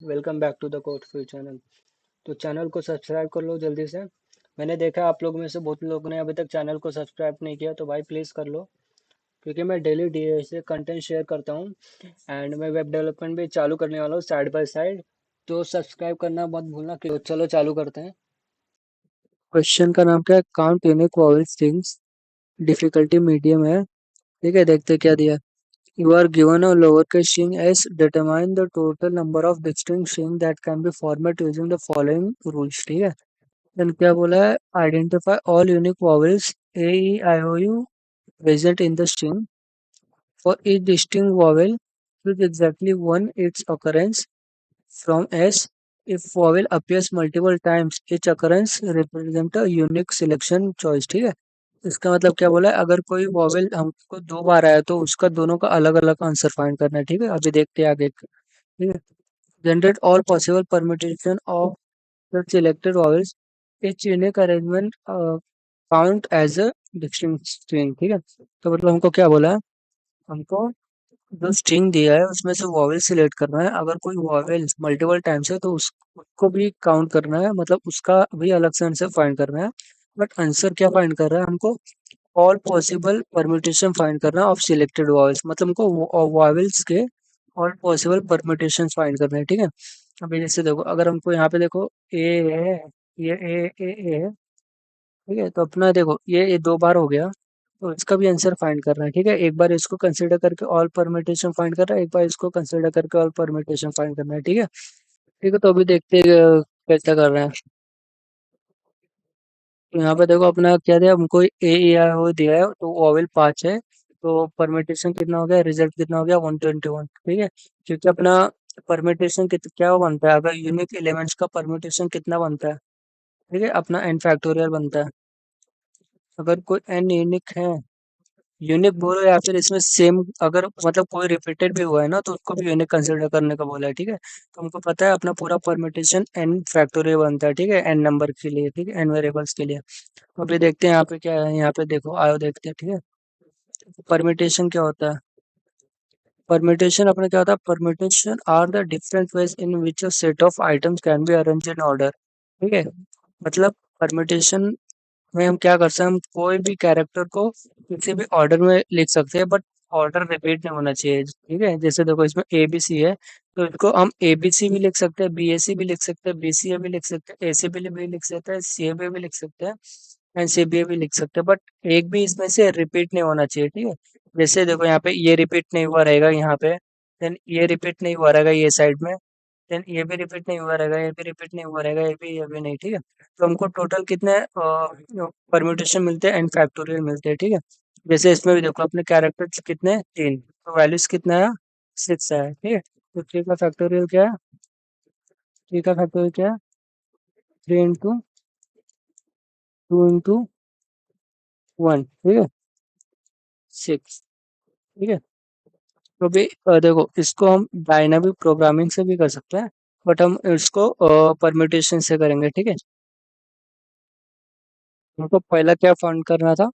Welcome back to the code few channel. तो channel को subscribe कर लो जल्दी से। मैंने देखा आप लोग में से बहुत लोगों ने अभी तक चैनल को सब्सक्राइब नहीं किया, तो भाई प्लीज़ कर लो, क्योंकि मैं डेली डी से कंटेंट शेयर करता हूँ एंड मैं वेब डेवलपमेंट भी चालू करने वाला हूँ साइड बाय साइड। तो सब्सक्राइब करना मत भूलना। तो चलो चालू करते हैं। क्वेश्चन का नाम क्या है? Count unique vowel strings. Difficulty medium है। ठीक है, देखते हैं क्या दिया। You are given a lowercase string s. Determine the total number of distinct string that can be formatted using the following rules. ठीक है। then क्या बोला है? Identify all unique vowels a e i o u present in the string. For each distinct vowel, choose exactly one its occurrence from s. If vowel appears multiple times, each occurrence represent a unique selection choice. ठीक है। इसका मतलब क्या बोला है? अगर कोई vowel हमको दो बार आया तो उसका दोनों का अलग अलग आंसर फाइंड करना है। ठीक है, अभी देखते हैं आगे। ठीक है। Generate all possible permutation of the selected vowels. Each unique arrangement count as a distinct string. ठीक है। तो मतलब हमको क्या बोला है? हमको जो स्ट्रिंग दिया है उसमें से वॉवेल सिलेक्ट करना है। अगर कोई वॉवेल मल्टीपल टाइम्स है तो उसको भी काउंट करना है, मतलब उसका भी अलग से आंसर फाइंड करना है। बट आंसर क्या फाइंड कर रहा है हमको? ऑल पॉसिबल परम्यूटेशन फाइंड करना ऑफ सिलेक्टेड वॉवेल्स, मतलब हमको वॉवेल्स के ऑल पॉसिबल परम्यूटेशन फाइंड करना है। ठीक है। अभी जैसे देखो, अगर हमको यहाँ पे देखो ए है, ये ए है। ठीक है, तो अपना देखो ये दो बार हो गया, तो इसका भी आंसर फाइंड करना है। ठीक है, एक बार इसको कंसिडर करके ऑल परम्यूटेशन फाइंड कर रहा है, एक बार इसको कंसिडर करके ऑल परम्यूटेशन फाइंड करना है। ठीक है। ठीक है, तो अभी देखते हैं कैसा कर रहे हैं। तो यहाँ पे देखो अपना क्या दिया हमको, ए या वो दिया है, तो वॉवेल 5 है। तो परम्यूटेशन कितना हो गया, रिजल्ट कितना हो गया? 121। ठीक है। क्योंकि अपना परम्यूटेशन क्या बनता है, अगर यूनिक एलिमेंट्स का परम्यूटेशन कितना बनता है? ठीक है, अपना एन फैक्टोरियल बनता है। अगर कोई एन यूनिक है, यूनिक बोलो या फिर इसमें सेम, अगर मतलब कोई रिपीटेड भी हुआ है ना, तो उसको भी यूनिक कंसिडर करने का बोला है। ठीक है। तो हमको पता है अपना पूरा परम्यूटेशन एन फैक्टोरियल बनता है। ठीक है, एन नंबर के लिए, ठीक है, एन वेरिएबल्स के लिए। अभी देखते हैं यहाँ पे क्या है। यहाँ पे देखो आयो देखते हैं। ठीक है। परम्यूटेशन क्या होता है? परम्यूटेशन अपने क्या होता है? Permutation are the different ways in which a set of items can be arrange in order. ठीक है। मतलब परम्यूटेशन में हम क्या कर सकते हैं? हम कोई भी कैरेक्टर को किसी भी ऑर्डर में लिख सकते हैं, बट ऑर्डर रिपीट नहीं होना चाहिए। ठीक है, जैसे देखो इसमें ए बी सी है, तो इसको हम ए बी सी भी लिख सकते हैं, बी ए सी भी लिख सकते हैं, बी सी ए भी लिख सकते हैं, ए सी बी भी लिख सकते हैं, सी ए बी भी लिख सकते हैं एंड सी बी ए भी लिख सकते हैं, बट एक भी इसमें से रिपीट नहीं होना चाहिए। ठीक है। जैसे देखो यहाँ पे ये रिपीट नहीं हुआ रहेगा यहाँ पे, देन ये रिपीट नहीं हुआ रहेगा ये साइड में, देन ये भी रिपीट नहीं हुआ रहेगा, ये भी रिपीट नहीं हुआ रहेगा, ये भी नहीं। ठीक है। तो हमको टोटल कितने परम्यूटेशन मिलते हैं? एन फैक्टोरियल मिलते हैं। ठीक है। जैसे इसमें भी देखो अपने कैरेक्टर्स कितने, 3, तो वैल्यूज कितना है? 6 है। ठीक है। तो 3 का फैक्टोरियल क्या है? 3 का फैक्टोरियल क्या है? 3 into 2 into 1। ठीक है, 6। ठीक है। तो भी देखो इसको हम डायनामिक प्रोग्रामिंग से भी कर सकते हैं, बट हम इसको परम्यूटेशन से करेंगे। ठीक है। हमको पहला क्या फाइंड करना था?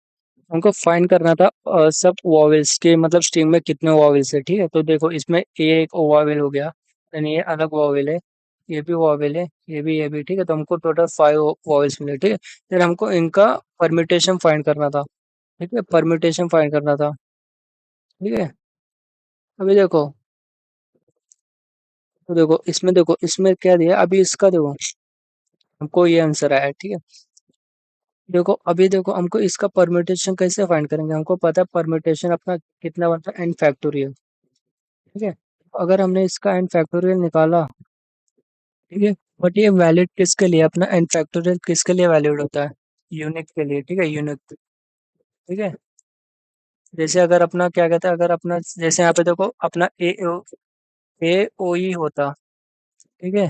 हमको फाइंड करना था सब वॉवेल्स के, मतलब स्ट्रिंग में कितने वॉवेल्स है। ठीक है। तो देखो इसमें ए एक वॉवेल हो गया, यानी ये अलग वॉवेल है, ये भी वॉवेल है, ये भी। ठीक है, तो हमको टोटल 5 वॉवेल्स मिले। ठीक है। फिर हमको इनका परम्यूटेशन फाइंड करना था। ठीक है, परम्यूटेशन फाइंड करना था। ठीक है। अभी देखो, तो देखो इसमें, देखो इसमें क्या दिया है? अभी इसका देखो, हमको ये आंसर आया है। ठीक है। देखो अभी देखो हमको इसका परम्यूटेशन कैसे फाइंड करेंगे? हमको पता है परम्यूटेशन अपना कितना बनता है, एन फैक्टोरियल। ठीक है। अगर हमने इसका एन फैक्टोरियल निकाला, ठीक है, बट ये वैलिड किसके लिए? अपना एन फैक्टोरियल किसके लिए वैलिड होता है? यूनिक के लिए। ठीक है, यूनिक। ठीक है। जैसे अगर अपना क्या कहता है, अगर अपना जैसे यहाँ पे देखो अपना ए ओ ई होता, ठीक है,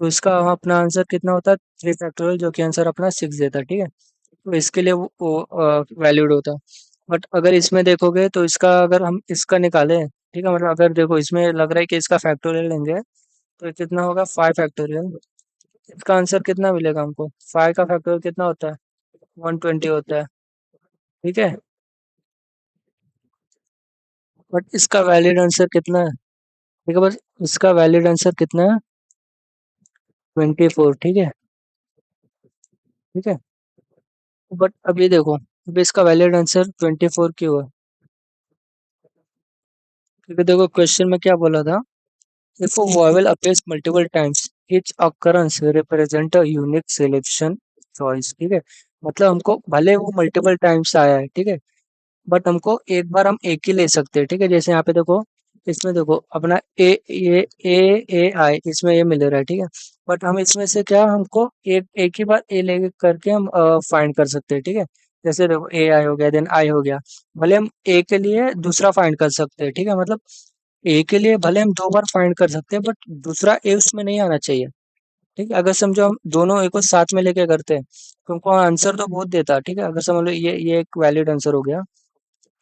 तो इसका अपना आंसर कितना होता है? 3 फैक्टोरियल, जो कि आंसर अपना 6 देता है। ठीक है। तो इसके लिए वो वैलिड होता है। बट अगर इसमें देखोगे तो इसका, अगर हम इसका निकालें, ठीक है, मतलब अगर देखो इसमें लग रहा है कि इसका फैक्टोरियल लेंगे, तो ये कितना होगा? 5 फैक्टोरियल। इसका आंसर कितना मिलेगा हमको? 5 का फैक्टोरियल कितना होता है? 120 होता है। ठीक है। बट इसका वैलिड आंसर कितना है? ठीक है, बस इसका वैलिड आंसर कितना है? 24, ठीक है। ठीक है, बट अभी देखो, अभी इसका वैलिड आंसर 24 क्यों है? क्योंकि देखो क्वेश्चन में क्या बोला था, if a vowel appears multiple times, each occurrence represent a unique selection choice, ठीक है। मतलब हमको भले वो मल्टीपल टाइम्स आया है, ठीक है, बट हमको एक बार हम एक ही ले सकते हैं, ठीक है। जैसे यहाँ पे देखो, इसमें देखो अपना ए आई इसमें ये मिल रहा है, ठीक है। बट हम इसमें से क्या, हमको एक एक ही बार ए ले करके हम फाइंड कर सकते हैं, ठीक है। जैसे देखो ए आई हो गया, देन आई हो गया, भले हम ए के लिए दूसरा फाइंड कर सकते हैं, ठीक है। मतलब ए के लिए भले हम दो बार फाइंड कर सकते हैं, बट दूसरा ए उसमें नहीं आना चाहिए, ठीक है। अगर समझो हम दोनों ए को साथ में लेके करते हैं तो हमको आंसर तो बहुत देता, ठीक है। अगर समझ लो ये एक वैलिड आंसर हो गया।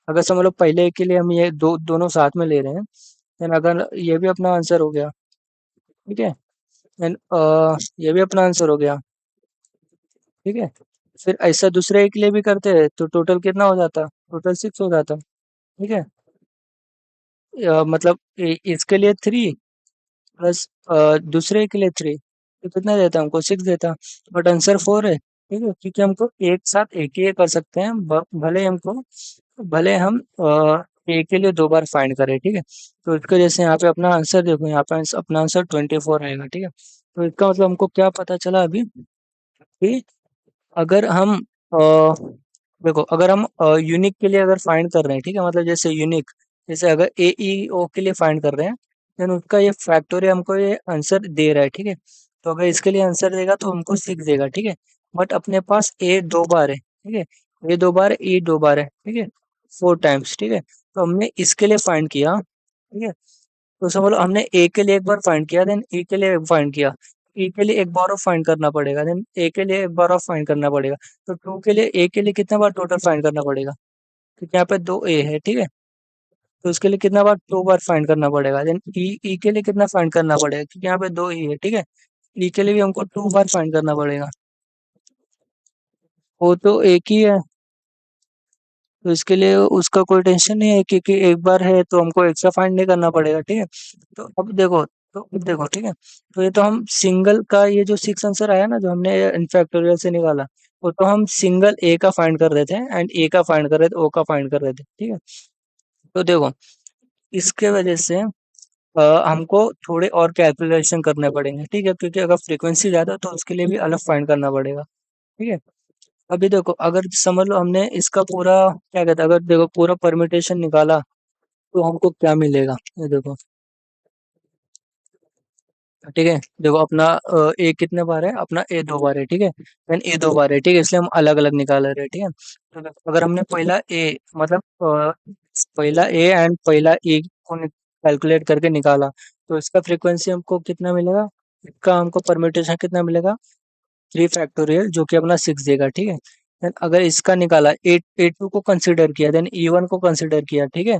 अगर समझ लो पहले के लिए हम ये दोनों साथ में ले रहे हैं, देन अगर ये भी अपना आंसर हो गया, ठीक है। देन ये भी अपना आंसर हो गया, ठीक है। फिर ऐसा दूसरे के लिए भी करते हैं तो टोटल कितना हो जाता, टोटल 6 हो जाता, ठीक है। मतलब इसके लिए 3 प्लस दूसरे के लिए 3, तो कितना देता हमको, 6 देता। बट आंसर 4 है, ठीक है, क्योंकि हमको एक साथ एक ही कर सकते हैं, भले हमको, भले हम ए के लिए दो बार फाइंड करें, ठीक है। तो इसके जैसे यहाँ पे अपना आंसर देखो, यहाँ पे अपना आंसर 24 आएगा, ठीक है। तो इसका मतलब हमको क्या पता चला अभी, कि अगर हम देखो, अगर हम यूनिक के लिए अगर फाइंड कर रहे हैं, ठीक है, मतलब जैसे यूनिक, जैसे अगर ए ई ओ के लिए फाइंड कर रहे हैं, देन उसका ये फैक्टोरियल हमको ये आंसर दे रहा है, ठीक है। तो अगर इसके लिए आंसर देगा तो हमको 6 देगा, ठीक है। बट अपने पास ए दो बार है, ठीक है, ए दो बार, ई दो बार है, ठीक है, 4 टाइम्स, ठीक है। तो हमने इसके लिए फाइंड किया, ठीक है। तो समझ लो हमने ए के लिए एक बार फाइंड किया, देन ई के लिए फाइंड किया, ई के लिए एक बार और फाइंड करना पड़ेगा, देन ए के लिए एक बार और फाइंड करना पड़ेगा। तो टू के लिए, ए के लिए कितना बार टोटल फाइंड करना पड़ेगा, क्योंकि यहाँ पे दो ए है, ठीक है। तो उसके लिए कितना बार, 2 बार फाइंड करना पड़ेगा। देन ई ई के लिए कितना फाइंड करना पड़ेगा, क्योंकि यहाँ पे दो ई है, ठीक है। ई के लिए भी हमको 2 बार फाइंड करना पड़ेगा। वो तो एक ही है, तो इसके लिए उसका कोई टेंशन नहीं है, क्योंकि एक बार है तो हमको एक्स्ट्रा फाइंड नहीं करना पड़ेगा, ठीक है। तो अब देखो ठीक है। तो ये तो हम सिंगल का, ये जो 6 आंसर आया ना जो हमने इन फैक्टोरियल से निकाला, वो तो हम सिंगल ए का फाइंड कर रहे थे, एंड ए का फाइंड कर रहे थे, ओ का फाइंड कर रहे थे, ठीक है। तो देखो, इसके वजह से हमको थोड़े और कैलकुलेशन करने पड़ेंगे, ठीक है, क्योंकि अगर फ्रीक्वेंसी ज्यादा है, तो उसके लिए भी अलग फाइंड करना पड़ेगा, ठीक है। अभी देखो, अगर समझ लो हमने इसका पूरा क्या कहते हैं, अगर देखो पूरा परम्यूटेशन निकाला तो हमको क्या मिलेगा, ये देखो, ठीक है। देखो अपना ए कितने बार है, अपना ए दो बार है, ठीक है। देन ए दो बार है, ठीक है, इसलिए हम अलग अलग निकाल रहे हैं, ठीक है। तो देखो, अगर हमने पहला ए, मतलब पहला ए एंड पहला ई को कैलकुलेट करके निकाला, तो इसका फ्रीक्वेंसी हमको कितना मिलेगा, इसका हमको परम्यूटेशन कितना मिलेगा, 3 फैक्टोरियल, जो कि अपना 6 देगा, ठीक है। देन अगर इसका निकाला, ए टू को कंसिडर किया, देन ई वन को कंसिडर किया, ठीक है।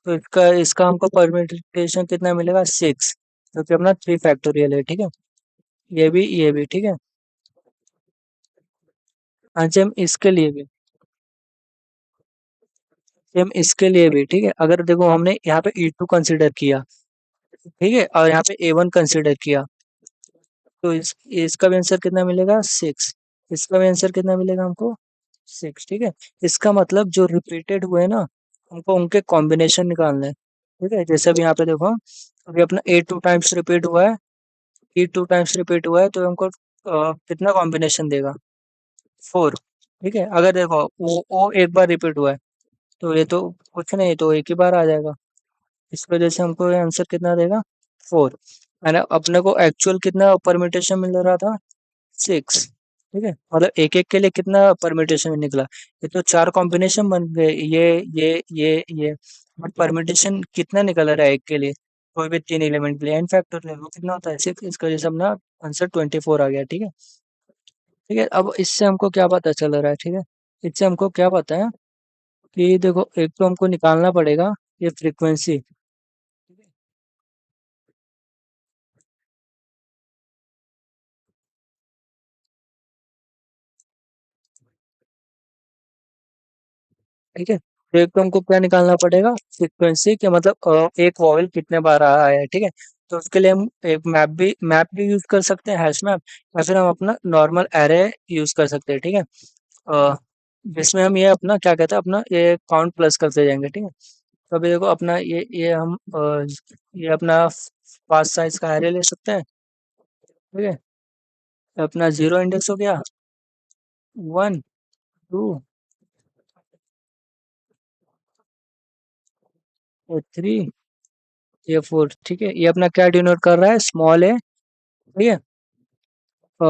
तो इसका इसका हमको परम्यूटेशन कितना मिलेगा, 6, जो कि अपना 3 फैक्टोरियल है, ठीक है। ये भी ठीक है। हाँ, सेम इसके लिए भी, ठीक है। अगर देखो हमने यहाँ पे ई टू कंसिडर किया, ठीक है, और यहाँ पे ए वन कंसिडर किया, तो इसका भी आंसर कितना मिलेगा, 6। इसका भी आंसर कितना मिलेगा हमको, 6, ठीक है। इसका मतलब जो रिपीटेड हुए ना, हमको उनके कॉम्बिनेशन निकालने हैं, ठीक है। जैसे अभी यहाँ पे देखो, अभी अपना ए 2 टाइम्स रिपीट हुआ है, ई 2 टाइम्स रिपीट हुआ है, तो हमको कितना कॉम्बिनेशन देगा, 4, ठीक है। अगर देखो ओ एक बार रिपीट हुआ है, तो ये तो कुछ नहीं, तो एक ही बार आ जाएगा। इस वजह से हमको ये आंसर कितना देगा, 4। है ना, अपने को एक्चुअल कितना परम्यूटेशन मिल रहा था, 6, ठीक है। मतलब एक एक के लिए कितना परम्यूटेशन निकला, ये तो 4 कॉम्बिनेशन बन गए, ये बट परम्यूटेशन कितना निकल रहा है एक के लिए, कोई भी 3 एलिमेंट के लिए, एन फैक्टर वो कितना होता है, 6। इसकी वजह से अपना आंसर 24 आ गया, ठीक है। ठीक है, अब इससे हमको क्या पता चल रहा है, ठीक है। इससे हमको क्या पता है, कि देखो एक तो हमको निकालना पड़ेगा ये फ्रीक्वेंसी, ठीक है। तो एक तो हमको क्या निकालना पड़ेगा, फ्रीक्वेंसी के, मतलब एक वॉवेल कितने बार आया है, ठीक है। तो उसके लिए हम एक मैप भी यूज कर सकते हैं, हैश मैप, या फिर हम अपना नॉर्मल एरे यूज कर सकते हैं, ठीक है। अ, जिसमें हम ये अपना क्या कहते हैं, अपना ये काउंट प्लस करते जाएंगे, ठीक है। तो अभी देखो अपना ये हम ये अपना पांच साइज का एरे ले सकते हैं, ठीक है। तो अपना जीरो इंडेक्स हो गया, वन, टू, और थ्री, ये फोर, ठीक है। ये अपना क्या डिनोट कर रहा है, स्मॉल है, ठीक है।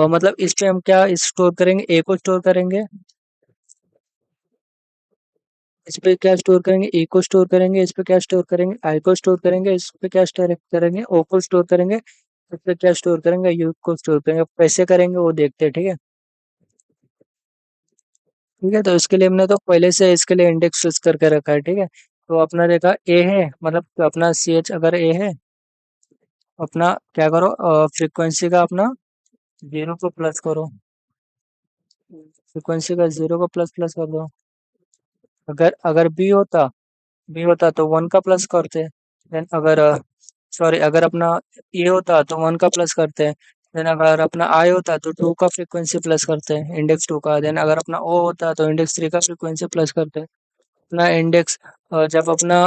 मतलब इस पे हम क्या स्टोर करेंगे, ए को स्टोर करेंगे, इस पे क्या स्टोर करेंगे, ए को स्टोर करेंगे, इस पे क्या स्टोर करेंगे, आई को स्टोर करेंगे, इस पे क्या स्टोर करेंगे, ओ को स्टोर करेंगे, इस पे क्या स्टोर करेंगे, यू को स्टोर करेंगे। कैसे करेंगे वो देखते हैं, ठीक है। ठीक है, तो इसके लिए हमने तो पहले से इसके लिए इंडेक्स यूज करके रखा है, ठीक है। तो अपना देखा ए है, मतलब तो अपना सी एच अगर ए है, अपना क्या करो, फ्रीक्वेंसी का अपना जीरो को प्लस करो, फ्रीक्वेंसी का जीरो को प्लस प्लस कर दो। अगर अगर बी होता तो वन का प्लस करते। देन अगर सॉरी, अगर अपना ए होता तो वन का प्लस करते हैं। देन अगर अपना आई होता तो टू का फ्रीक्वेंसी प्लस करते हैं, इंडेक्स टू का। देन अगर अपना ओ होता तो इंडेक्स थ्री का फ्रीक्वेंसी प्लस करते हैं। अपना इंडेक्स जब अपना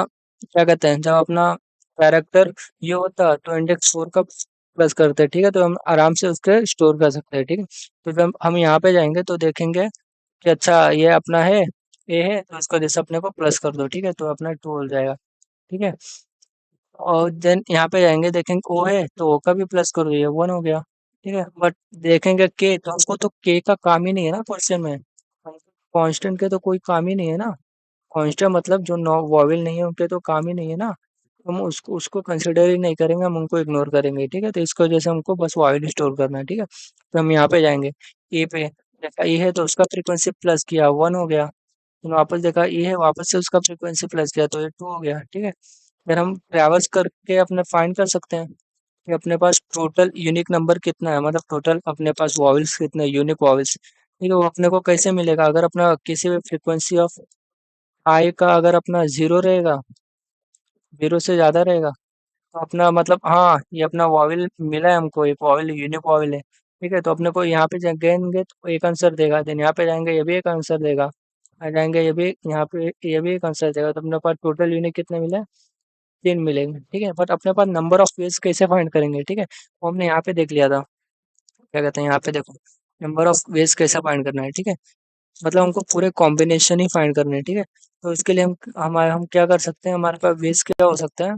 क्या कहते हैं, जब अपना कैरेक्टर ये होता तो इंडेक्स फोर का प्लस करते हैं, ठीक है। तो हम आराम से उसके स्टोर कर सकते हैं, ठीक है। तो जब हम यहाँ पे जाएंगे तो देखेंगे कि अच्छा ये अपना है, ए है, तो इसको जैसे अपने को प्लस कर दो, ठीक है, तो अपना टू हो जाएगा, ठीक है। और देन यहाँ पे जाएंगे, देखेंगे ओ है तो ओ का भी प्लस कर दो, ये वन हो गया, ठीक है। बट देखेंगे के, तो हमको तो के का काम ही नहीं है ना क्वेश्चन में, कांस्टेंट के तो कोई काम ही नहीं है ना। कांस्टेंट मतलब जो नॉ वॉवेल नहीं है उनके तो काम ही नहीं है ना। हम उसको उसको कंसिडर ही नहीं करेंगे, हम उनको इग्नोर करेंगे, ठीक है। तो इसको जैसे हमको बस वॉवेल स्टोर करना है, ठीक है। तो हम यहाँ पे जाएंगे, ए पे देखा ए है तो उसका फ्रीक्वेंसी प्लस किया, वन हो गया। फिर वापस देखा ए है, वापस से उसका फ्रीक्वेंसी प्लस किया तो ये टू हो गया, ठीक है। फिर हम ट्रैवर्स करके अपने फाइंड कर सकते हैं कि अपने पास टोटल यूनिक नंबर कितना है, मतलब टोटल अपने पास वॉवेल्स कितने, यूनिक वॉवेल्स, ठीक है। वो अपने को कैसे मिलेगा, अगर अपना किसी भी फ्रीक्वेंसी ऑफ आई का अगर अपना जीरो रहेगा, जीरो से ज्यादा रहेगा, तो अपना मतलब हाँ ये अपना वॉवेल मिला है हमको, एक वॉवेल यूनिक वॉवेल है, ठीक है। तो अपने को यहाँ पे जाएंगे तो एक आंसर देगा, देन यहाँ पे जाएंगे ये भी एक आंसर देगा, आ जाएंगे ये भी यहाँ पे ये भी एक आंसर देगा। तो अपने पास टोटल यूनिक कितने मिले, तीन मिलेंगे, ठीक है। बट अपने पास नंबर ऑफ वेज कैसे फाइंड करेंगे, ठीक है, वो हमने यहाँ पे देख लिया था। क्या कहते हैं, यहाँ पे देखो, नंबर ऑफ वेज कैसे फाइंड करना है, ठीक है। मतलब हमको पूरे कॉम्बिनेशन ही फाइंड करने हैं, ठीक है। तो इसके लिए हम क्या कर सकते हैं, हमारे पास वेज क्या हो सकता है,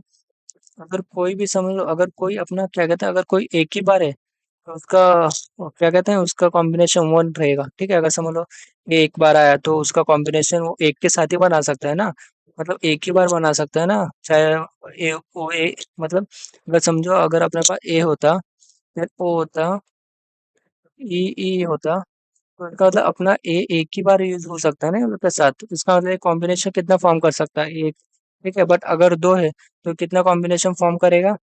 अगर कोई भी समझ लो, अगर कोई अपना क्या कहते हैं, अगर कोई एक ही बार है तो उसका वो क्या कहते हैं, उसका कॉम्बिनेशन वन रहेगा, ठीक है। अगर समझ लो ये एक बार आया तो उसका कॉम्बिनेशन वो एक के साथ ही बना सकता है ना, मतलब एक ही बार बना सकता है ना, चाहे मतलब अगर समझो अगर अपने पास ए होता, फिर ओ होता, ई होता, तो इसका मतलब अपना ए एक ही बार यूज हो सकता है ना उसके साथ, इसका मतलब कॉम्बिनेशन कितना फॉर्म कर सकता है, एक, ठीक है। बट अगर दो है तो कितना कॉम्बिनेशन फॉर्म करेगा,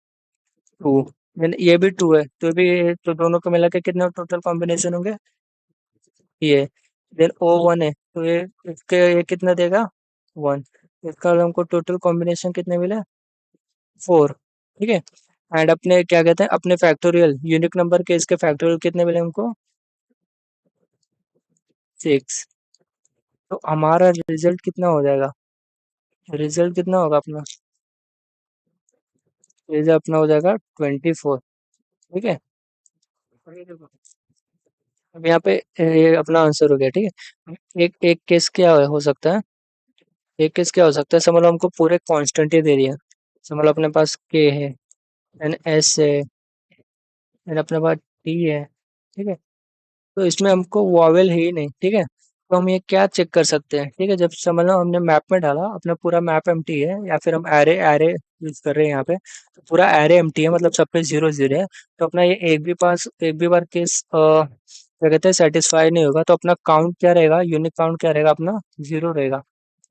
टू। देन ये भी टू है तो भी, तो दोनों को मिला के कितने टोटल कॉम्बिनेशन होंगे, ये। देन ओ वन है तो ये कितना देगा, वन। इसका मतलब हमको टोटल कॉम्बिनेशन कितने मिले, फोर, ठीक है। एंड अपने क्या कहते हैं, अपने फैक्टोरियल यूनिक नंबर के इसके फैक्टोरियल कितने मिले हमको, सिक्स। तो हमारा रिजल्ट कितना हो जाएगा, रिजल्ट कितना होगा अपना, रिजल्ट अपना हो जाएगा 24, ठीक है। अब यहाँ पे ये अपना आंसर हो गया, ठीक है। एक एक केस क्या हो सकता है, एक केस क्या हो सकता है, समझ लो हमको पूरे कांस्टेंट ही दे दिया, समझ लो अपने पास के है, एन एस है, एन अपने पास टी है, ठीक है। तो इसमें हमको वॉवेल है ही नहीं, ठीक है। तो हम ये क्या चेक कर सकते हैं, ठीक है, जब समझ लो हमने मैप में डाला, अपना पूरा मैप एम्प्टी है, या फिर हम एरे एरे यूज कर रहे हैं यहाँ पे, तो पूरा एरे एम्प्टी है, मतलब सब पे जीरो जीरो है। तो अपना ये एक भी बार केस क्या कहते हैं सेटिस्फाई नहीं होगा, तो अपना काउंट क्या रहेगा, यूनिक काउंट क्या रहेगा अपना, जीरो रहेगा,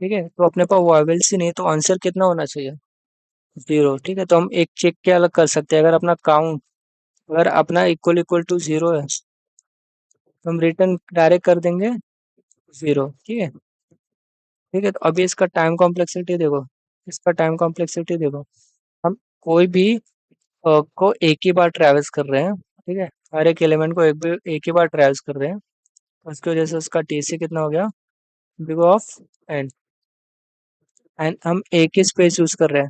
ठीक है। तो अपने पास वॉवेल्स ही नहीं, तो आंसर कितना होना चाहिए, जीरो, ठीक है। तो हम एक चेक क्या अलग कर सकते हैं, अगर अपना काउंट अगर अपना इक्वल इक्वल टू जीरो है तो हम रिटर्न डायरेक्ट कर देंगे जीरो, ठीक है। ठीक है, तो अभी इसका टाइम कॉम्प्लेक्सिटी देखो, इसका टाइम कॉम्प्लेक्सिटी देखो, हम कोई भी को एक ही बार ट्रैवल्स कर रहे हैं, ठीक है, हर एक एलिमेंट को एक ही बार ट्रैवल्स कर रहे हैं, उसकी वजह से उसका टीसी कितना हो गया, बिग ऑफ एन, एंड हम एक ही स्पेस यूज कर रहे हैं,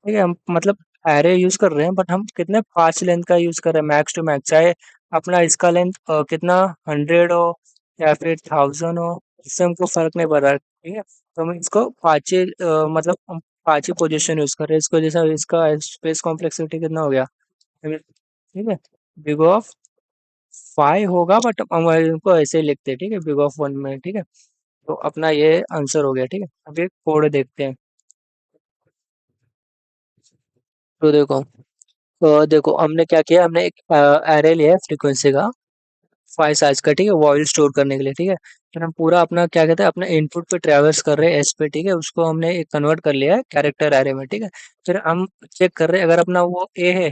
ठीक है, हम मतलब एरे यूज कर रहे हैं, बट हम कितने 5 लेंथ का यूज कर रहे हैं, मैक्स टू मैक्स, चाहे अपना इसका लेंथ कितना 100 हो या फिर 1000 हो, इससे हमको फर्क नहीं पड़ रहा है, ठीक है, तो हम इसको पाँच मतलब हम 5 ही पोजिशन यूज कर रहे हैं, इसको जैसा इसका स्पेस कॉम्प्लेक्सिटी कितना हो गया, ठीक है, बिग ऑफ 5 होगा, बट हम इनको ऐसे ही लिखते हैं, ठीक है, बिग ऑफ 1 में, ठीक है, तो अपना ये आंसर हो गया, ठीक है, अब ये कोड देखते हैं। तो देखो, तो देखो हमने क्या किया, हमने एक एरे लिया है फ्रीक्वेंसी का 5 साइज का, ठीक है, वॉइल स्टोर करने के लिए, ठीक है, फिर हम पूरा अपना क्या कहते हैं, अपना इनपुट पे ट्रैवर्स कर रहे हैं एस पे, ठीक है, उसको हमने एक कन्वर्ट कर लिया है कैरेक्टर एरे में, ठीक है, फिर हम चेक कर रहे हैं अगर अपना वो ए है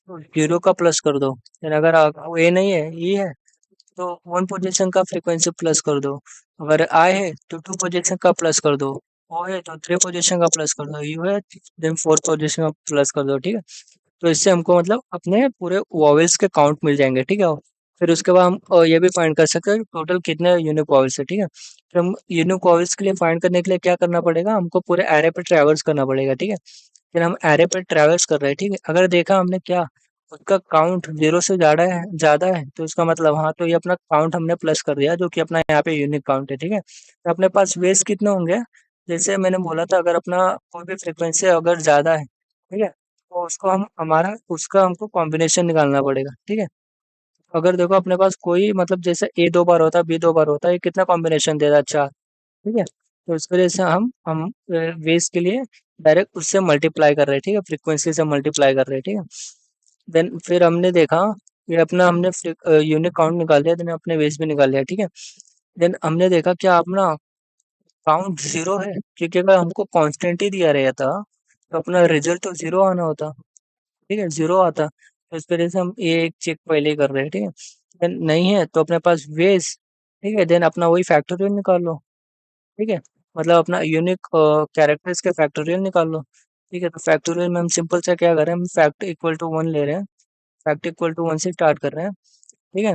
तो 0 का प्लस कर दो, फिर अगर वो ए नहीं है, ई है, तो 1 पोजीशन का फ्रीक्वेंसी प्लस कर दो, अगर आई है तो 2 पोजीशन का प्लस कर दो, ओ है तो 3 पोजीशन का प्लस कर दो, यू है देन 4 पोजीशन का प्लस कर दो, ठीक है, तो इससे हमको मतलब अपने पूरे वॉवेल्स के काउंट मिल जाएंगे, ठीक है, फिर उसके बाद हम ये भी फाइंड कर सकते हैं टोटल कितने यूनिक वॉवेल्स है, ठीक है, फिर हम यूनिक वॉवेल्स के लिए फाइंड करने के लिए क्या करना पड़ेगा, हमको पूरे एरे पे ट्रैवर्स करना पड़ेगा, ठीक है, फिर हम एरे पे ट्रैवर्स कर रहे हैं, ठीक है, अगर देखा हमने क्या उसका काउंट 0 से ज़्यादा है तो इसका मतलब हाँ, तो ये अपना काउंट हमने प्लस कर दिया जो कि अपना यहाँ पे यूनिक काउंट है, ठीक है, तो अपने पास वेज कितने होंगे, जैसे मैंने बोला था अगर अपना कोई भी फ्रीक्वेंसी अगर ज़्यादा है, ठीक है, तो उसको हम हमारा उसका हमको कॉम्बिनेशन निकालना पड़ेगा, ठीक है, अगर देखो अपने पास कोई मतलब जैसे ए 2 बार होता है, बी 2 बार होता है, ये कितना कॉम्बिनेशन दे रहा है, 4, ठीक है, तो इस वजह से हम वेज के लिए डायरेक्ट उससे मल्टीप्लाई कर रहे हैं, ठीक है, फ्रीक्वेंसी से मल्टीप्लाई कर रहे हैं, ठीक है, देन फिर हमने देखा ये अपना हमने यूनिक काउंट निकाल लिया, देन अपने वेज भी निकाल लिया, ठीक है, देन हमने देखा क्या अपना काउंट 0 है, क्योंकि अगर हमको कांस्टेंट ही दिया रहता तो अपना रिजल्ट तो 0 आना होता, ठीक है, 0 आता, तो इस वजह से हम ये एक चेक पहले ही कर रहे हैं, ठीक है, देन नहीं है तो अपने पास वेज, ठीक है, देन अपना वही फैक्टोरियल निकाल लो, ठीक है, मतलब अपना यूनिक कैरेक्टर्स के फैक्टोरियल निकाल लो, ठीक है, तो फैक्टोरियल में हम सिंपल सा क्या कर रहे हैं, हम फैक्ट इक्वल टू 1 ले रहे हैं, फैक्ट इक्वल टू 1 से स्टार्ट कर रहे हैं, ठीक है,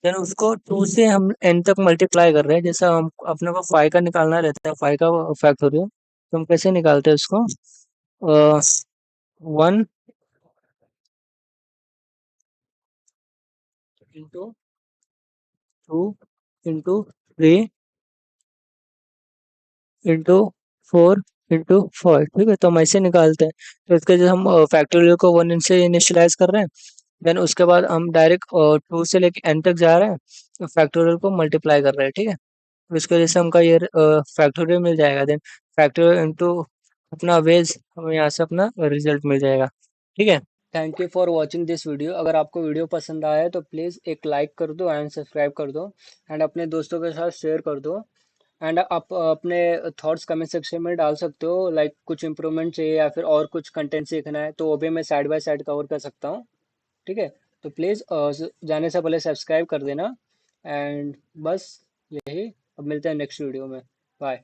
देन उसको 2 से हम n तक मल्टीप्लाई कर रहे हैं, जैसा हम अपने को 5 का निकालना रहता है, 5 का फैक्टोरियल, तो हम कैसे निकालते हैं उसको, 1 इंटू 2 इंटू 3 इंटू 4 इंटू 4, ठीक है, तो हम ऐसे निकालते हैं, तो इसके जो हम फैक्टोरियल को 1 से इनिशियलाइज कर रहे हैं, देन उसके बाद हम डायरेक्ट 2 से लेके n तक जा रहे हैं, तो फैक्टोरियल को मल्टीप्लाई कर रहे हैं, ठीक है, तो इसकी वजह से हमका ये फैक्टोरियल मिल जाएगा, देन फैक्टोरियल इंटू अपना वेज, हमें यहाँ से अपना रिजल्ट मिल जाएगा, ठीक है। Thank you for watching this video, अगर आपको वीडियो पसंद आया है तो प्लीज़ एक लाइक कर दो एंड सब्सक्राइब कर दो एंड अपने दोस्तों के साथ शेयर कर दो, एंड आप अपने थॉट्स कमेंट सेक्शन में डाल सकते हो, लाइक कुछ इंप्रूवमेंट चाहिए या फिर और कुछ कंटेंट सीखना है तो वो भी मैं साइड बाय साइड कवर कर सकता हूँ, ठीक है, तो प्लीज़ जाने से पहले सब्सक्राइब कर देना, एंड बस यही, अब मिलते हैं नेक्स्ट वीडियो में, बाय।